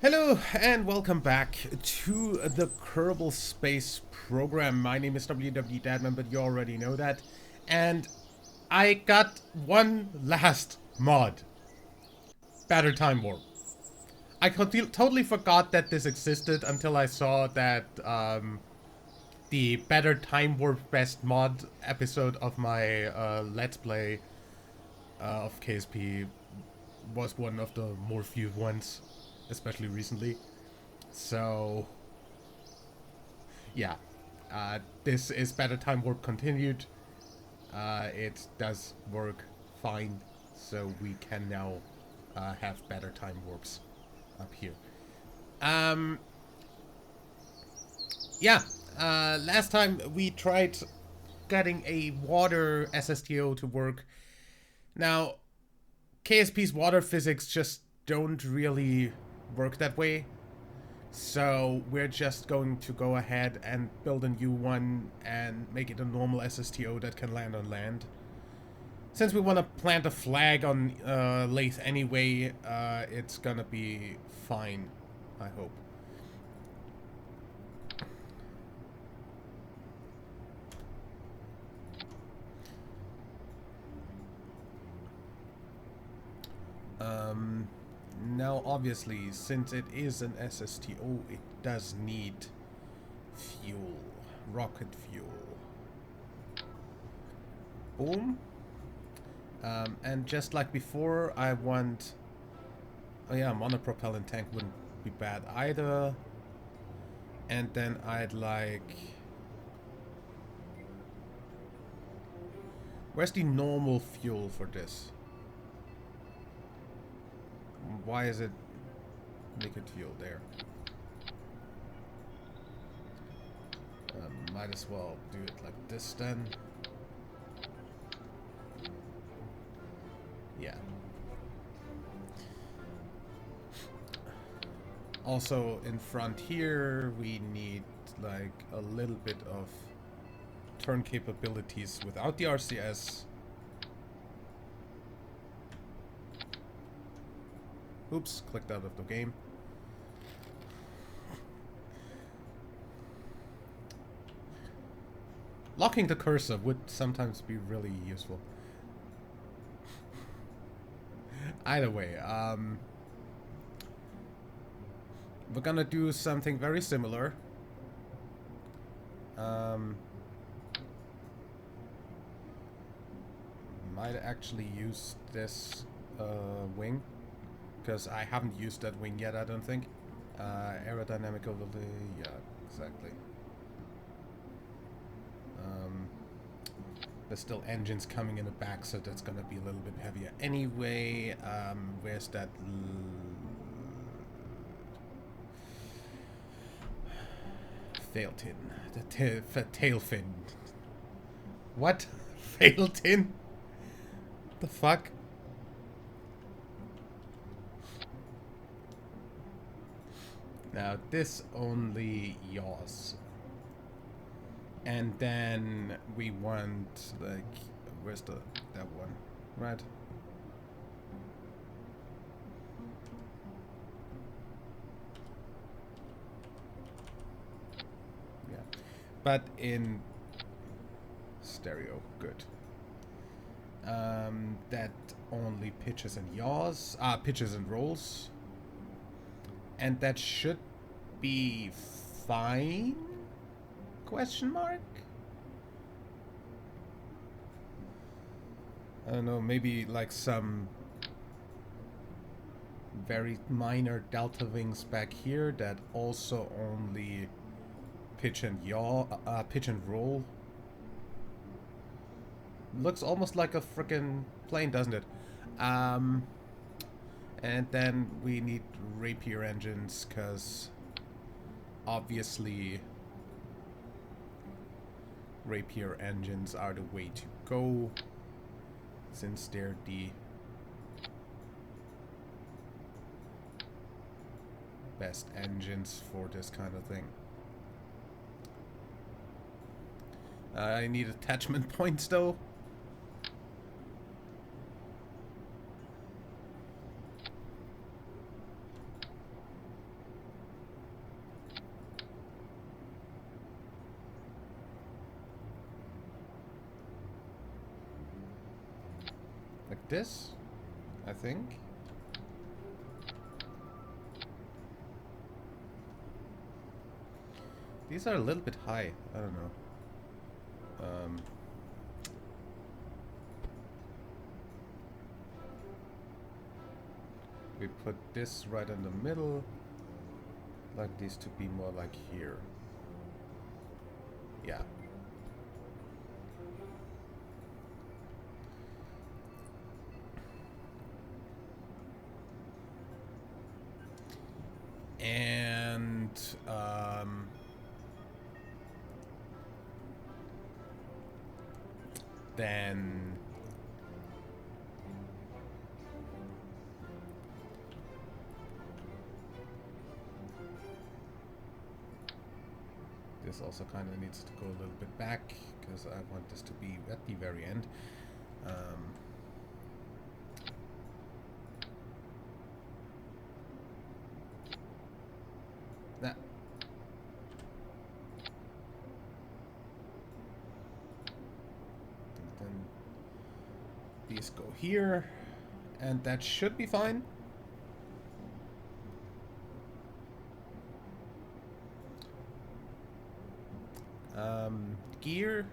Hello and welcome back to the Kerbal Space program. My name is WW Dadman, but you already know that. And I got one last mod. Better Time Warp. I totally forgot that this existed until I saw that the Better Time Warp Best mod episode of my Let's Play of KSP was one of the more viewed ones, especially recently. So yeah, this is Better Time Warp continued. It does work fine, so we can now have better time warps up here. Um, yeah, last time we tried getting a water SSTO to work. Now, KSP's water physics just don't really work that way. So we're just going to go ahead and build a new one and make it a normal SSTO that can land on land. Since we want to plant a flag on Lathe anyway, it's gonna be fine, I hope. Now obviously, since it is an SSTO, it does need fuel, rocket fuel. Boom. And just like before, I want... Oh yeah, a monopropellant tank wouldn't be bad either. And then I'd like... Where's the normal fuel for this? Why is it liquid fuel there? Might as well do it like this then. Yeah. Also in front here we need like a little bit of turn capabilities without the RCS. Oops, clicked out of the game. Locking the cursor would sometimes be really useful. Either way, we're gonna do something very similar. Might actually use this wing, because I haven't used that wing yet, I don't think. Aerodynamic overlay, yeah, exactly. There's still engines coming in the back, so that's gonna be a little bit heavier anyway. Where's that? Fail tin. The tail fin. What? Fail tin? The fuck? Now this only yaws. And then we want, like, where's that one? Right? Yeah. But in stereo, good. That only pitches and yaws, pitches and rolls. And that should be fine? Question mark? I don't know, maybe like some very minor delta wings back here that also only pitch and yaw, pitch and roll. Looks almost like a frickin' plane, doesn't it? And then we need rapier engines, because obviously rapier engines are the way to go, since they're the best engines for this kind of thing. I need attachment points though. this, I think. These are a little bit high. I don't know. We put this right in the middle. Like these to be more like here. Yeah. And then this also kind of needs to go a little bit back because I want this to be at the very end. Nah. Then these go here, and that should be fine. Gear.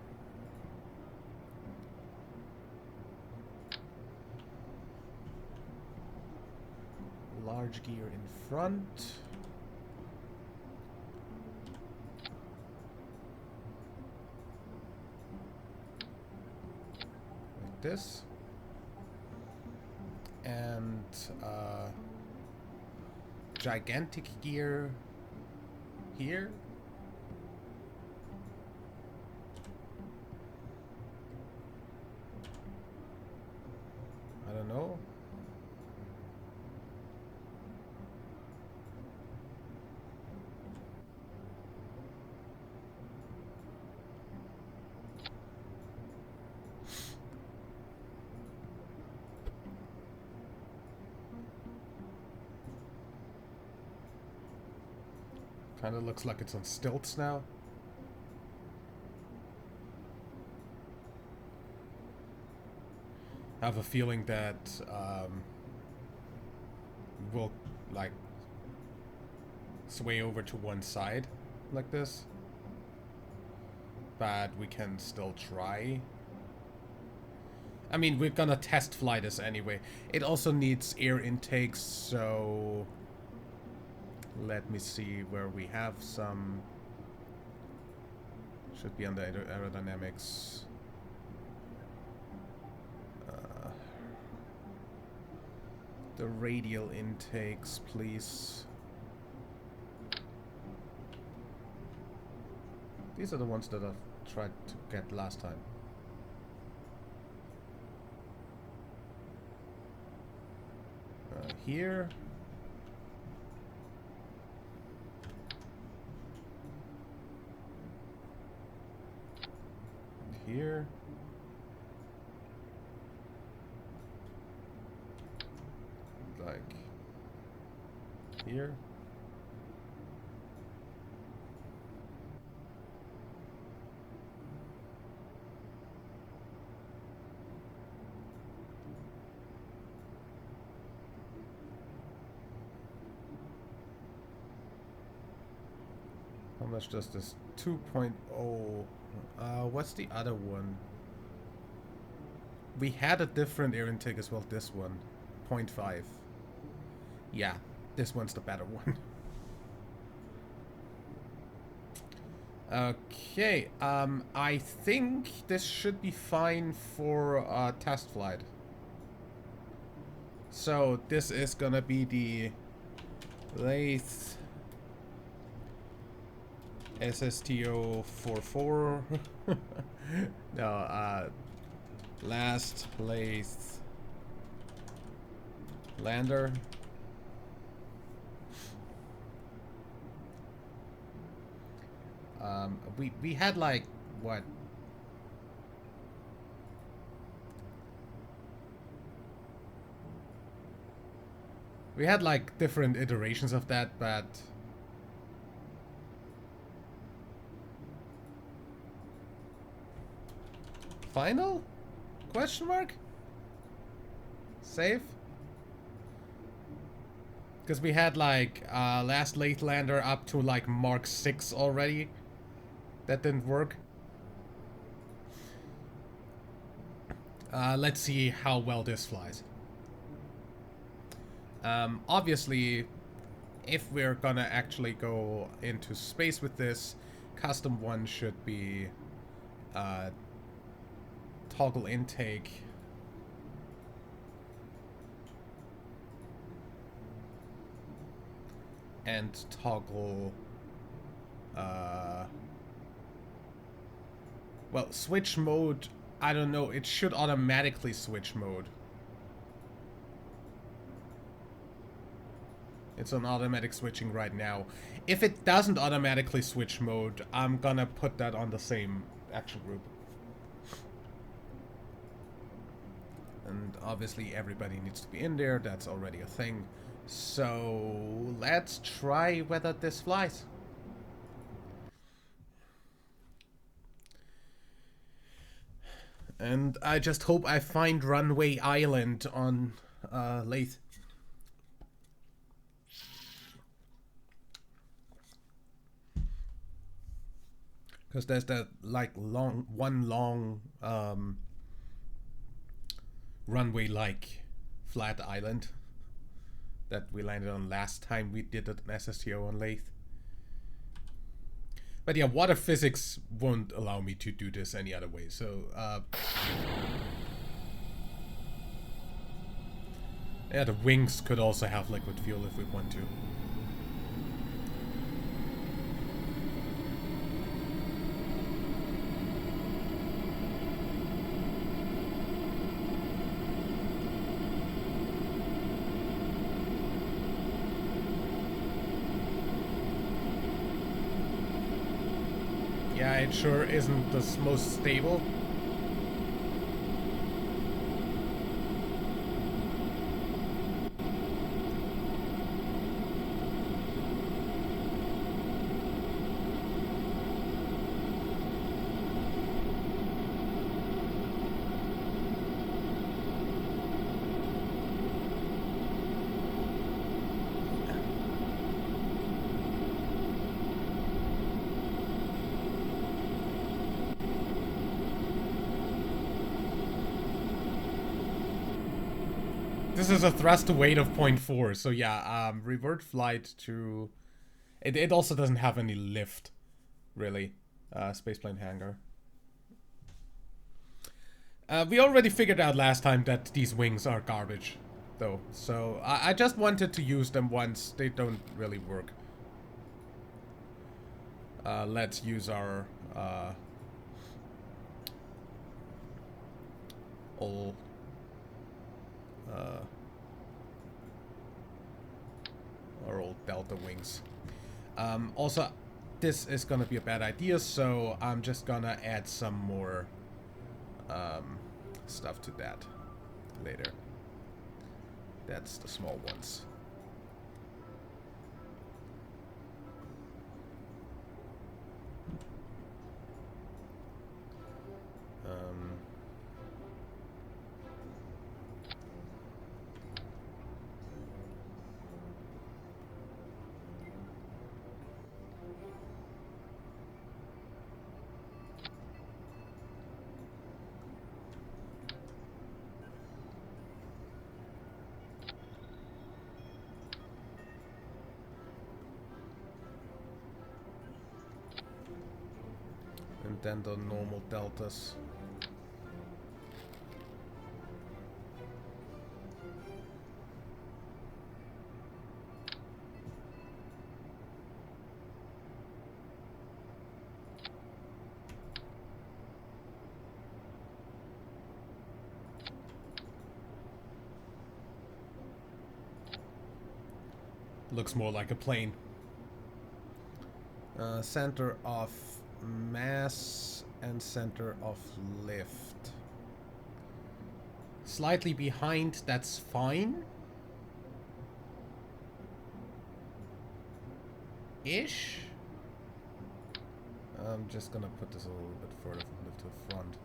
Large gear in front. Like this. And gigantic gear here. I don't know. Kind of looks like it's on stilts now. I have a feeling that we'll like sway over to one side like this, but we can still try. I mean, we're gonna test fly this anyway. It also needs air intakes, so let me see where we have some. Should be under aerodynamics. The radial intakes, please. These are the ones that I've tried to get last time. Here. And here. Like here. How much does this 2.0? What's the other one? We had a different air intake as well, this one. 0.5. Yeah, this one's the better one. Okay, I think this should be fine for test flight. So this is gonna be the lathe SSTO 44. No, last lathe lander. We had like what? We had like different iterations of that, but final? Question mark? Save? Because we had like last late lander up to like Mark 6 already. That didn't work. Let's see how well this flies. Obviously, if we're gonna actually go into space with this, custom 1 should be toggle intake. And toggle well, switch mode, I don't know, it should automatically switch mode. It's on automatic switching right now. If it doesn't automatically switch mode, I'm gonna put that on the same action group. And obviously everybody needs to be in there, that's already a thing. So let's try whether this flies. And I just hope I find Runway Island on Lathe. Because there's that like one long runway like flat island that we landed on last time we did an SSTO on Lathe. But yeah, water physics won't allow me to do this any other way, so yeah, the wings could also have liquid fuel if we want to. Yeah, it sure isn't the most stable. This is a thrust to weight of 0.4, so yeah, revert flight to... It also doesn't have any lift, really. Spaceplane hangar. We already figured out last time that these wings are garbage, though. So I just wanted to use them once. They don't really work. Let's use our old... our old Delta wings. Also, this is gonna be a bad idea, so I'm just gonna add some more stuff to that later. That's the small ones. And then the normal deltas. Looks more like a plane. Center of mass and center of lift. Slightly behind, that's fine. Ish. I'm just gonna put this a little bit further from left to the front.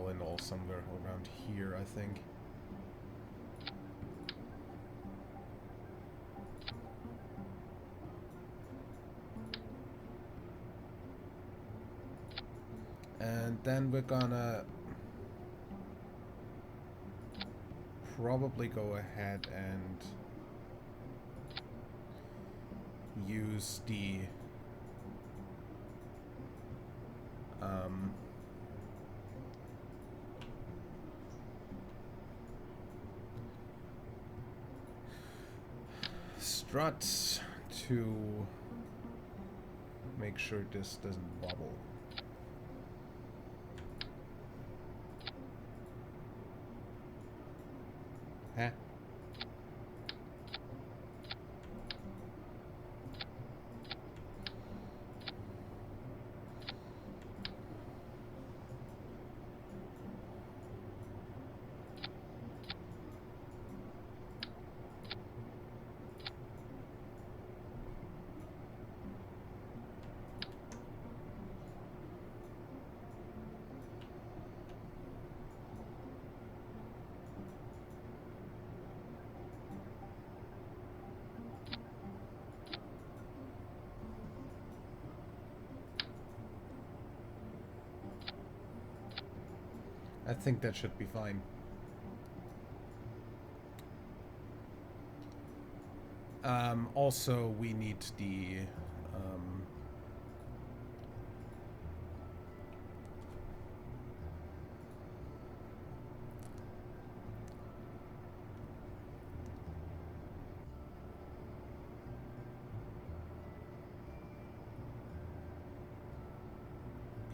all in all somewhere around here, I think. And then we're gonna probably go ahead and use the struts to make sure this doesn't wobble. Huh? I think that should be fine. Also, we need the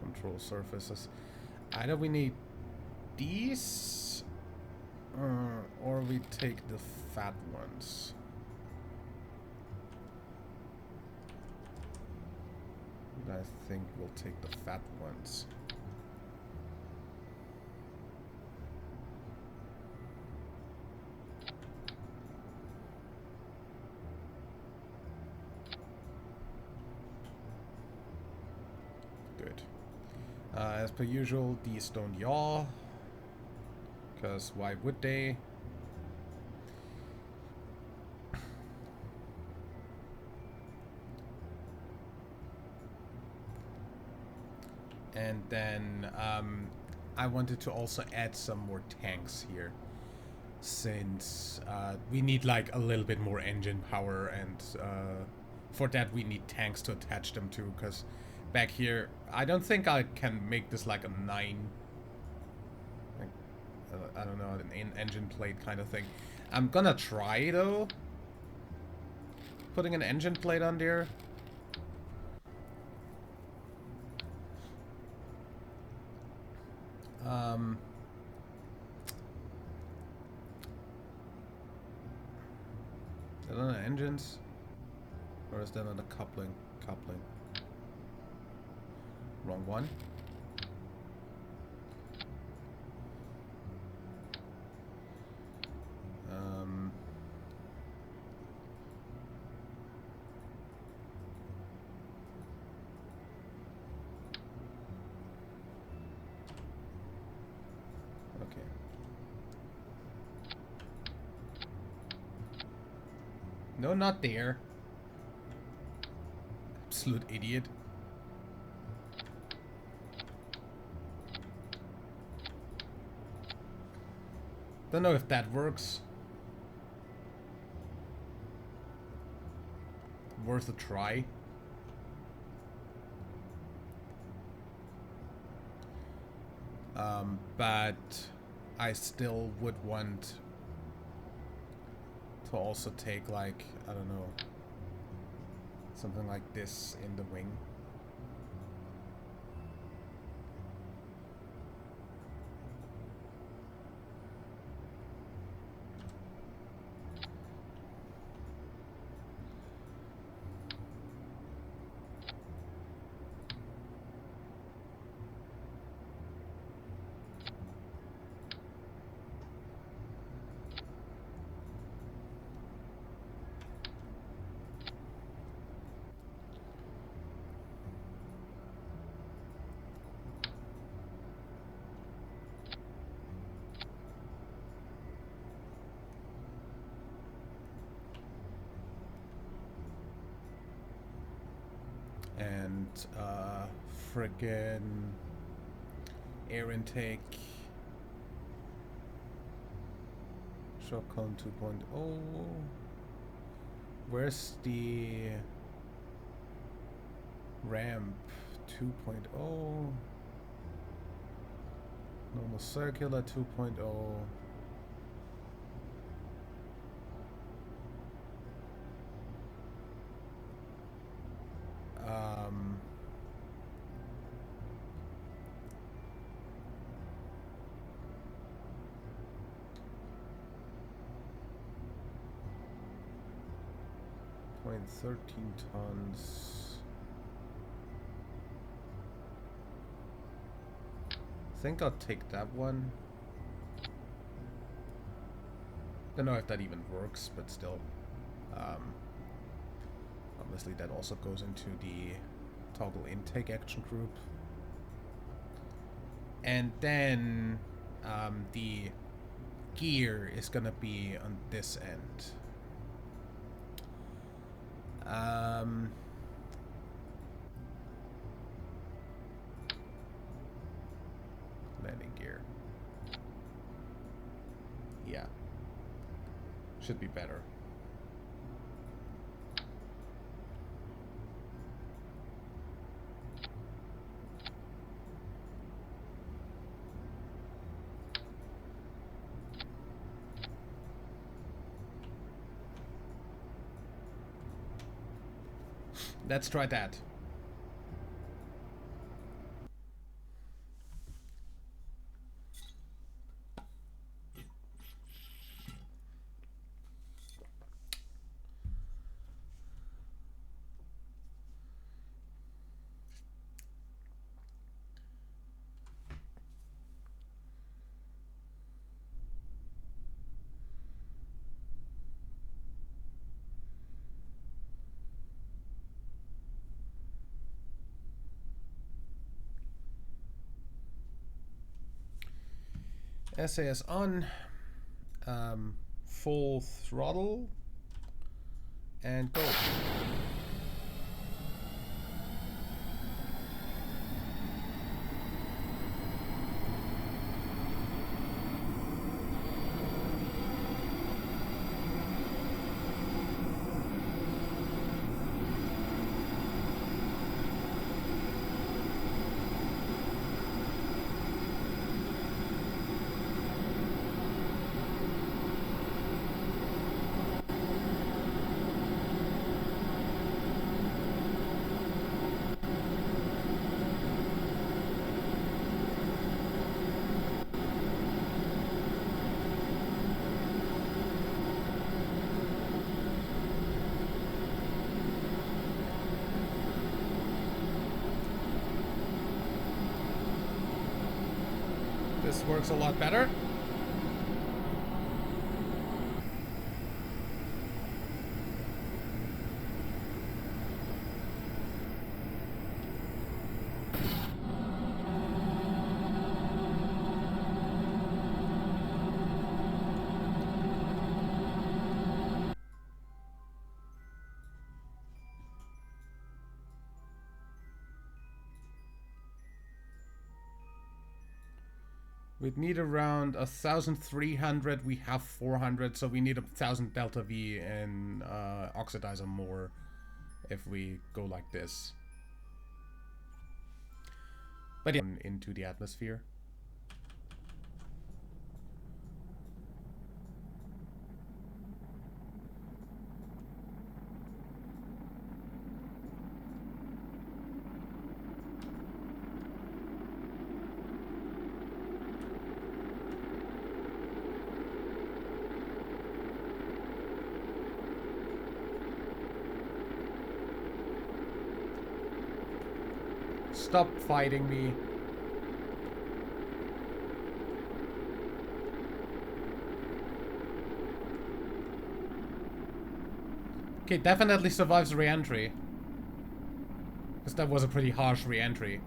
control surfaces. Either we need these, or we take the fat ones. I think we'll take the fat ones. Good. As per usual, these don't yaw, because why would they? And then I wanted to also add some more tanks here, since we need like a little bit more engine power, and for that we need tanks to attach them to, because back here I don't think I can make this like a 9, like, I don't know, an engine plate kind of thing. I'm gonna try though, putting an engine plate on there. Is that on the engines? Or is that on the coupling? Coupling. Wrong one. Okay. No, not there. Absolute idiot. Don't know if that works. Worth a try. But I still would want to also take, like, I don't know, something like this in the wing. And frickin' air intake. Shock cone 2.0. Where's the ramp 2.0? Normal circular 2.0. .13 tons. I think I'll take that one. Don't know if that even works, but still. Obviously that also goes into the toggle intake action group. And then the gear is gonna be on this end. Landing gear. Yeah. Should be better. Let's try that. SAS on, full throttle, and go. This works a lot better. We'd need around 1,300. We have 400, so we need 1,000 delta V and oxidizer more if we go like this. But yeah, into the atmosphere. Stop fighting me. Okay, definitely survives re-entry. Because that was a pretty harsh re-entry.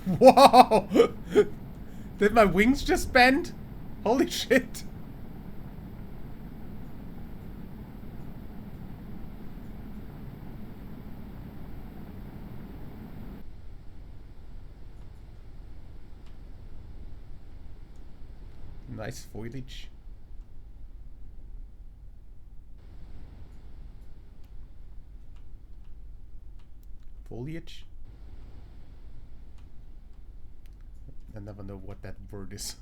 Whoa! Did my wings just bend? Holy shit. Nice foliage. Foliage? I never know what that word is.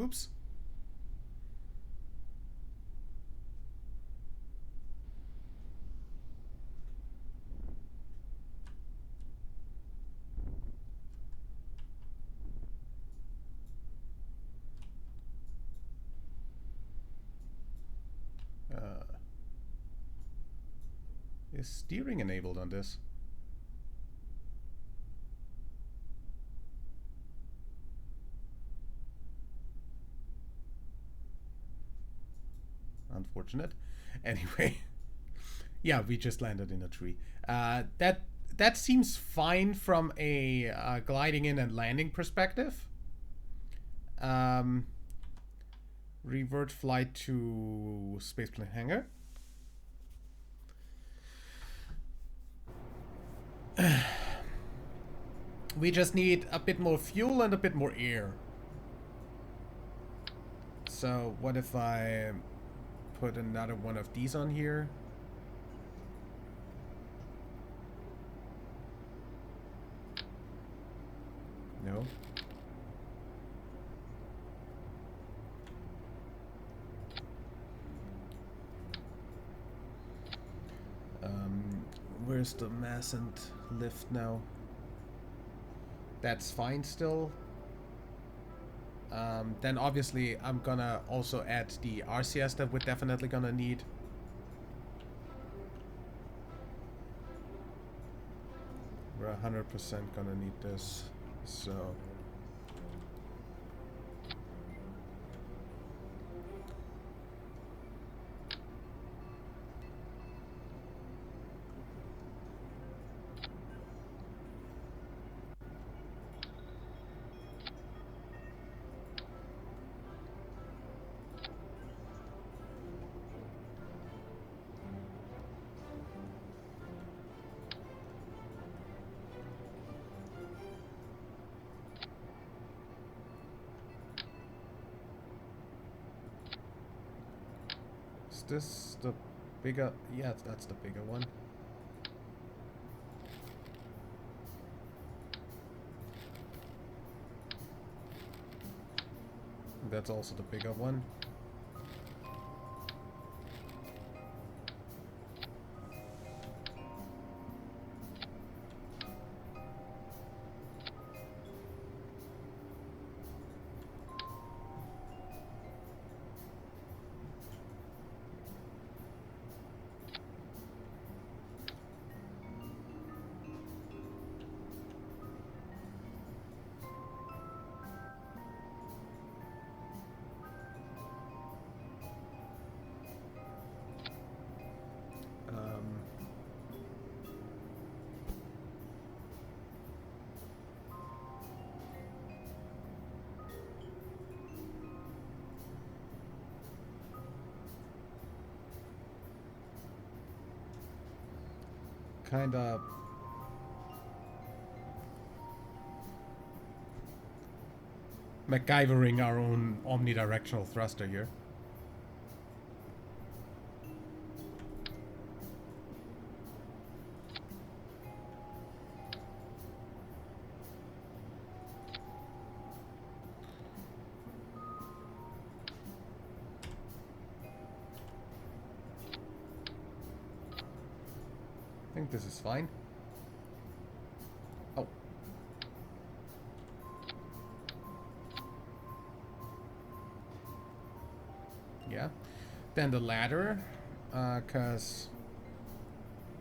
Oops. Is steering enabled on this? Unfortunate. Anyway, yeah, we just landed in a tree. That seems fine from a gliding in and landing perspective. Revert flight to spaceplane hangar. We just need a bit more fuel and a bit more air. So what if I put another one of these on here? No. Where's the mass and lift now? That's fine still. Then obviously I'm gonna also add the RCS that we're definitely gonna need. We're 100% gonna need this, so... Is this the bigger... Yeah, that's the bigger one. That's also the bigger one. Kind of MacGyvering our own omnidirectional thruster here. I think this is fine. Oh. Yeah. Then the ladder, because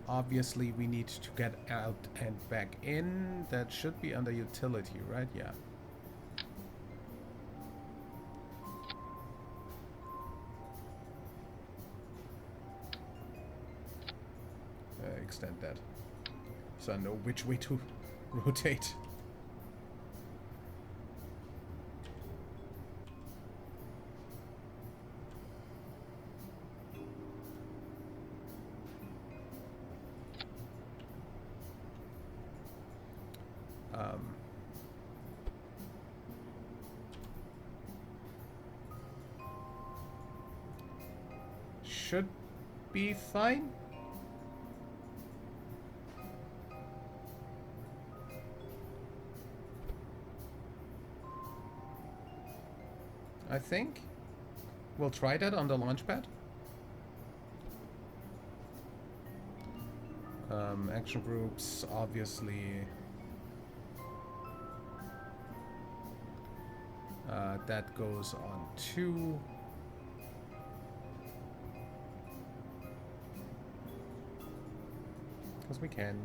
obviously we need to get out and back in. That should be under utility, right? Yeah. Extend that so I know which way to rotate. should be fine. I think. We'll try that on the launch pad. Action groups, obviously. That goes on 2. Because we can.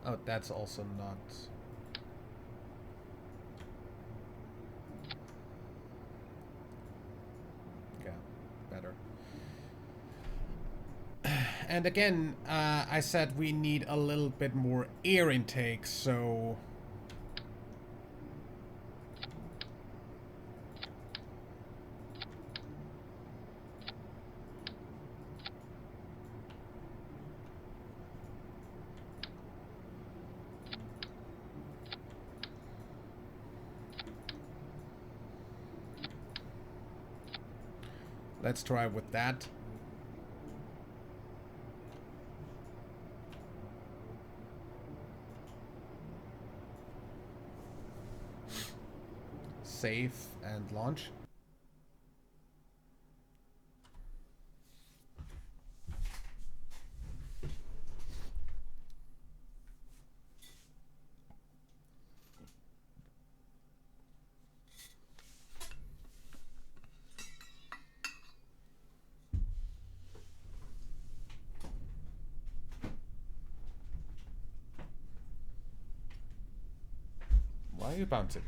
Oh, that's also not... Yeah, better. And again, I said we need a little bit more air intake, so... Let's try with that. Save and launch. Why are you bouncing?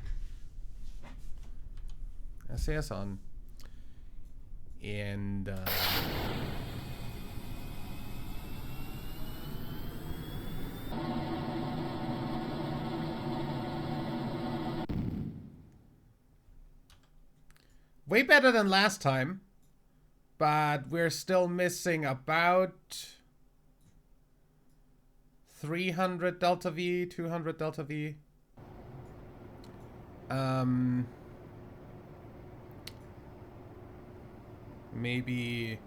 SAS on. And way better than last time, but we're still missing about 300 delta V, 200 delta V. Maybe...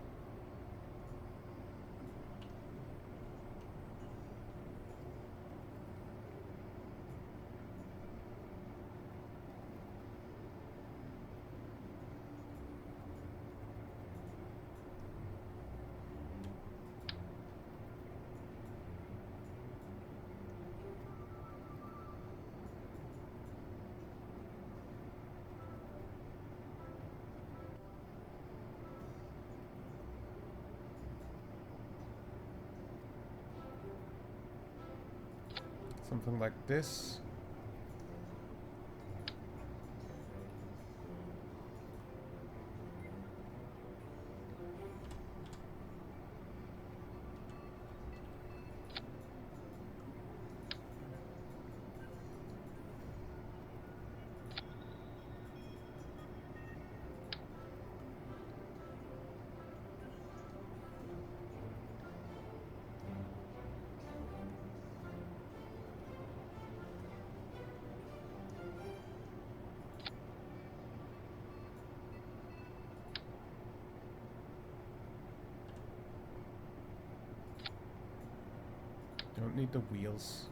something like this. Don't need the wheels.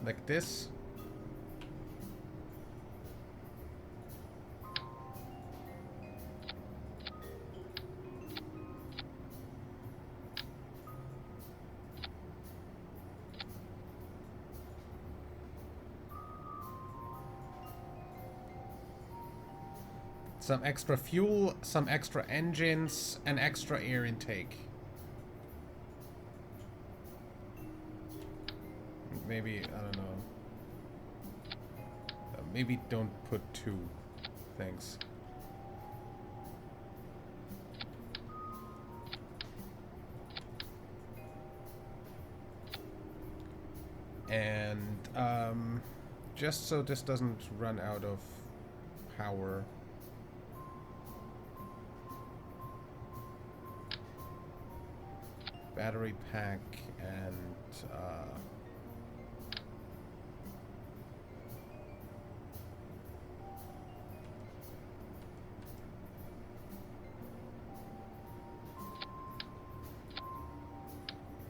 Like this. Some extra fuel, some extra engines, and extra air intake. Maybe, I don't know. Maybe don't put 2. Thanks. And, just so this doesn't run out of power. Battery pack and,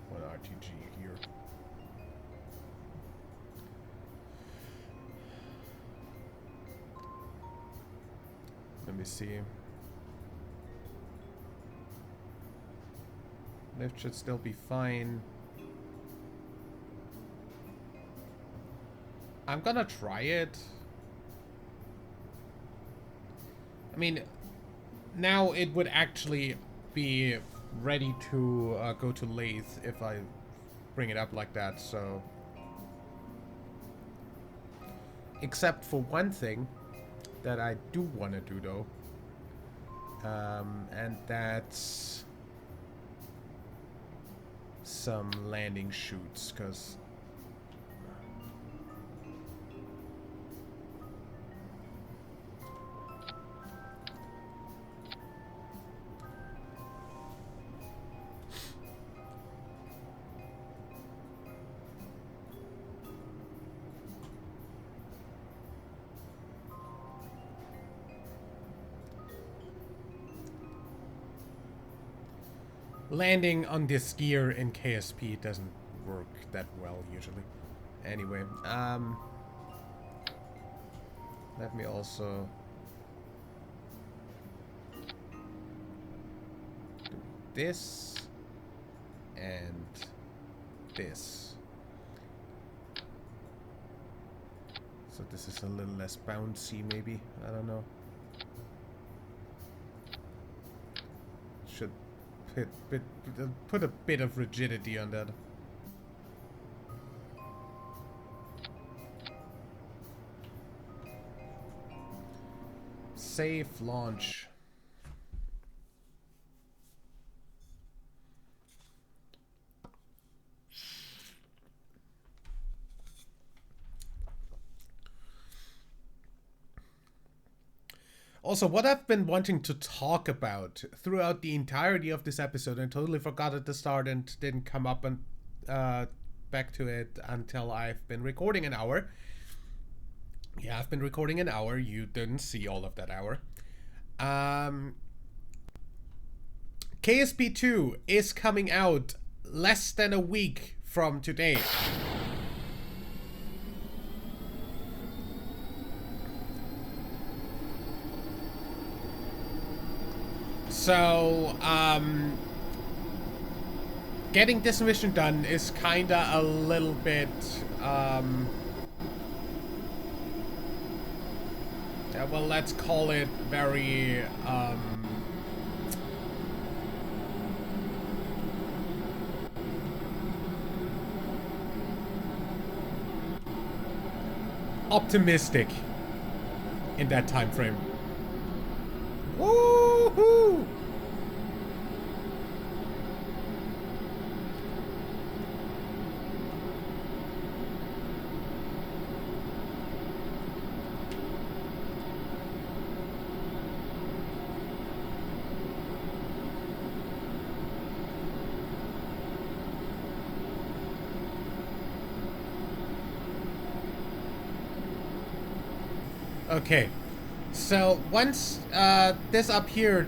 one RTG here. Let me see. Lift should still be fine. I'm gonna try it. I mean, now it would actually be ready to go to lathe if I bring it up like that, so... Except for one thing that I do want to do, though. And that's... some landing chutes, because... landing on this gear in KSP doesn't work that well usually. Anyway, let me also do this and this. So this is a little less bouncy maybe, I don't know. Should put a bit of rigidity on that. Safe launch. Also, what I've been wanting to talk about throughout the entirety of this episode, and totally forgot at the start and didn't come up and back to it until I've been recording an hour. Yeah, I've been recording an hour. You didn't see all of that hour. KSP 2 is coming out less than a week from today. So, getting this mission done is kinda a little bit, yeah, well, let's call it very, optimistic in that time frame. Woohoo! Okay, so once this up here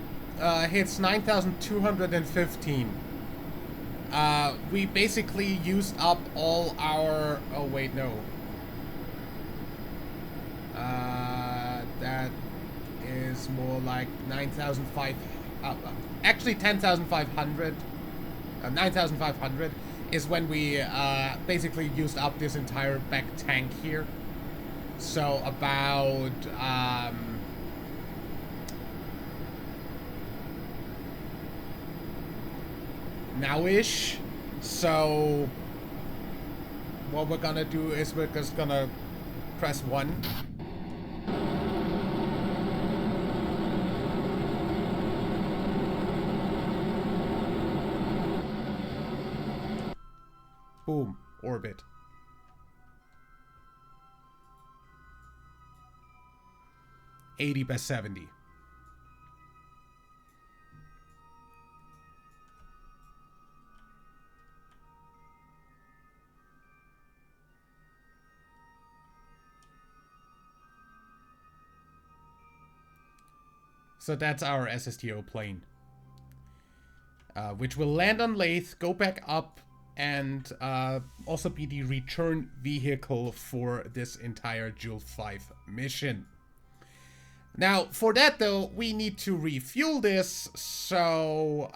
hits 9,215, we basically used up all our... Oh wait, no. is more like 9,500. Actually, 10,500. 9,500 is when we basically used up this entire back tank here. So about now-ish. So what we're gonna do is we're just gonna press 1. Boom, orbit. (80/70). So that's our SSTO plane, which will land on Lathe, go back up, and also be the return vehicle for this entire Jool 5 mission. Now, for that though, we need to refuel this, so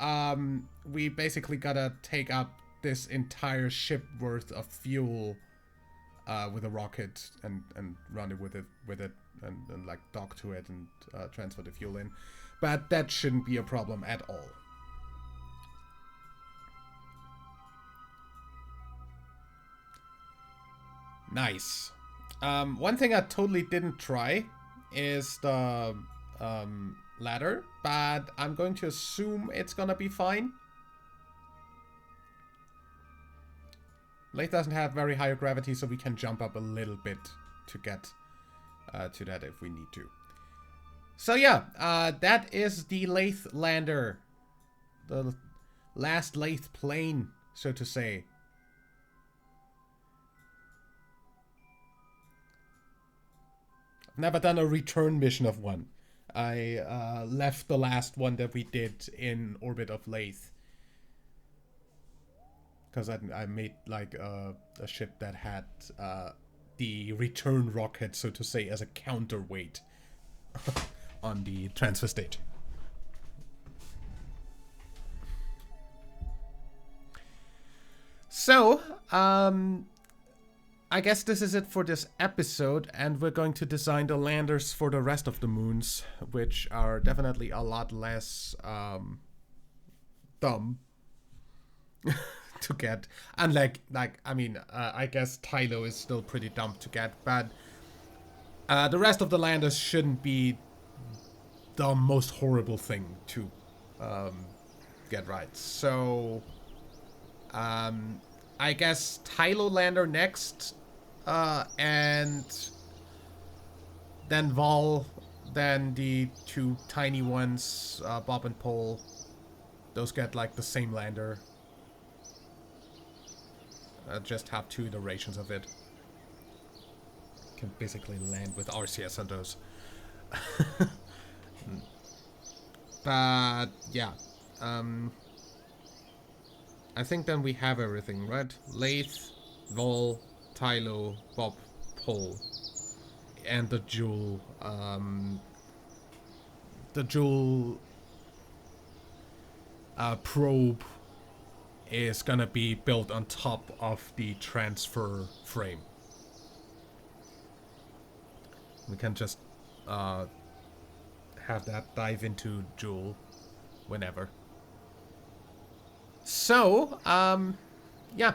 we basically gotta take up this entire ship worth of fuel with a rocket and run it with it and like dock to it and transfer the fuel in. But that shouldn't be a problem at all. Nice. One thing I totally didn't try is the ladder, but I'm going to assume it's gonna be fine. Lathe doesn't have very high gravity, so we can jump up a little bit to get to that if we need to. So yeah, that is the Lathe lander. The last Lathe plane, so to say. I've never done a return mission of one. I left the last one that we did in orbit of Lathe. Because I made like a ship that had the return rocket, so to say, as a counterweight on the transfer stage. So, I guess this is it for this episode, and we're going to design the landers for the rest of the moons, which are definitely a lot less dumb to get. Unlike, I mean, I guess Tylo is still pretty dumb to get, but the rest of the landers shouldn't be the most horrible thing to get right. So, I guess Tylo lander next, and then Vol, then the two tiny ones, Bob and Pole. Those get like the same lander. Just have 2 iterations of it. Can basically land with RCS on those. But yeah, I think then we have everything, right? Lathe, Vol, Tylo, Bob, Pole, and the Jool. The Jool probe is gonna be built on top of the transfer frame. We can just have that dive into Jool whenever. So, yeah.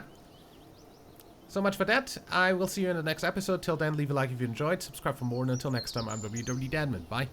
So much for that. I will see you in the next episode. Till then, leave a like if you enjoyed. Subscribe for more. And until next time, I'm WW Dadman. Bye.